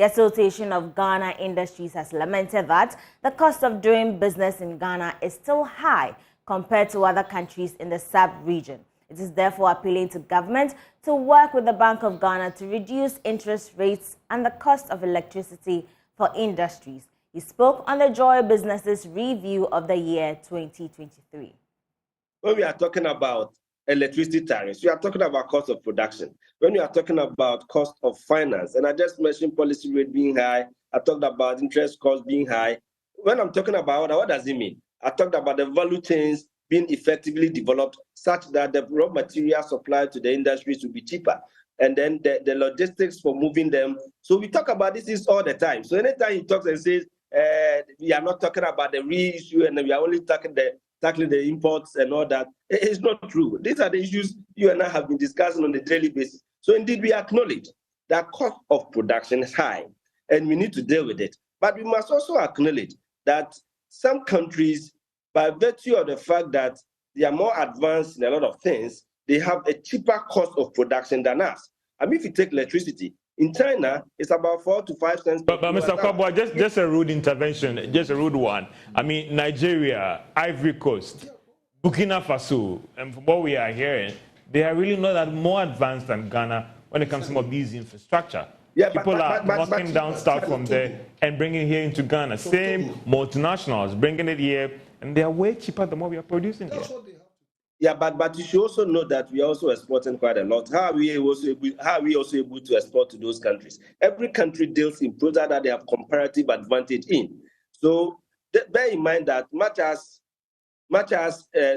The Association of Ghana Industries has lamented that the cost of doing business in Ghana is still high compared to other countries in the sub-region. It is therefore appealing to government to work with the Bank of Ghana to reduce interest rates and the cost of electricity for industries. He spoke on the Joy Businesses Review of the year 2023. When we are talking about electricity tariffs, we are talking about cost of production. When we are talking about cost of finance, and I just mentioned policy rate being high, I talked about interest costs being high. When I'm talking about what does it mean? I talked about the value chains being effectively developed such that the raw material supplied to the industries will be cheaper. And then the logistics for moving them. So we talk about this all the time. So anytime he talks and says, we are not talking about the real issue and we are only tackling the imports and all that, it's not true. These are the issues you and I have been discussing on a daily basis. So indeed, we acknowledge that cost of production is high and we need to deal with it. But we must also acknowledge that some countries, by virtue of the fact that they are more advanced in a lot of things, they have a cheaper cost of production than us. I mean, if you take electricity, in China, it's about 4 to 5 cents. But Mr. Kwabwa, just a rude intervention, just a rude one. I mean, Nigeria, Ivory Coast, Burkina Faso, and from what we are hearing, they are really not that more advanced than Ghana when it comes to some of these infrastructure. Yeah, People are knocking down stuff from there and bringing it here into Ghana. Same multinationals bringing it here, and they are way cheaper than what we are producing here. Yeah, but you should also know that we are also exporting quite a lot. How are we also able to export to those countries? Every country deals in products that they have comparative advantage in. So bear in mind that much as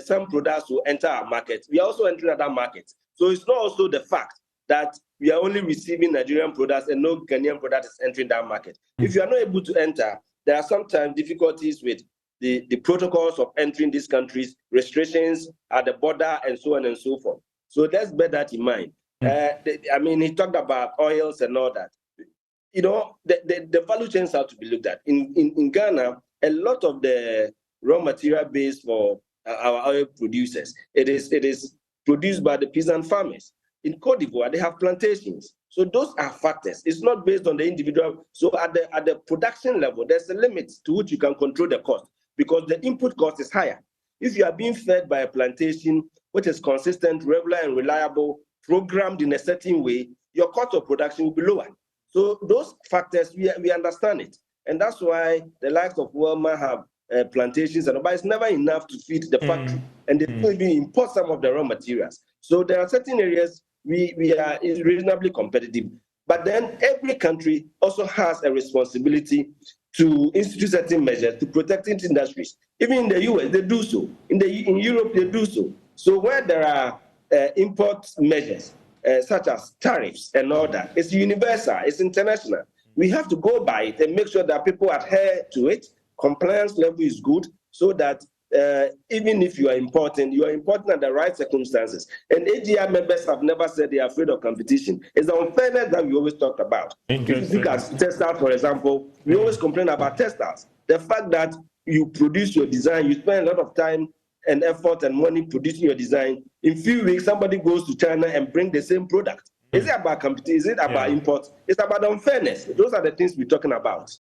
some products will enter our market, we are also entering other markets. So it's not also the fact that we are only receiving Nigerian products and no Ghanaian product is entering that market. If you are not able to enter, there are sometimes difficulties with the protocols of entering these countries, restrictions at the border, and so on and so forth. So let's bear that in mind. I mean, he talked about oils and all that. You know, the value chains have to be looked at. In Ghana, a lot of the raw material base for our oil producers, it is produced by the peasant farmers. In Côte d'Ivoire, they have plantations. So those are factors. It's not based on the individual. So at the production level, there's a limit to which you can control the cost, because the input cost is higher. If you are being fed by a plantation which is consistent, regular, and reliable, programmed in a certain way, your cost of production will be lower. So those factors, we understand it. And that's why the likes of Wilma have plantations, but it's never enough to feed the factory. And they don't even import some of the raw materials. So there are certain areas we are reasonably competitive. But then every country also has a responsibility to institute certain measures to protect its industries. Even in the US, they do so. In Europe, they do so. So where there are import measures, such as tariffs and all that, it's universal, it's international. We have to go by it and make sure that people adhere to it. Compliance level is good, so that even if you are important at the right circumstances. And AGI members have never said they are afraid of competition. It's the unfairness that we always talked about. If you look at textiles, for example, we always complain about textiles. The fact that you produce your design, you spend a lot of time and effort and money producing your design. In a few weeks, somebody goes to China and brings the same product. Is it about competition? Is it about import? It's about unfairness. Those are the things we're talking about.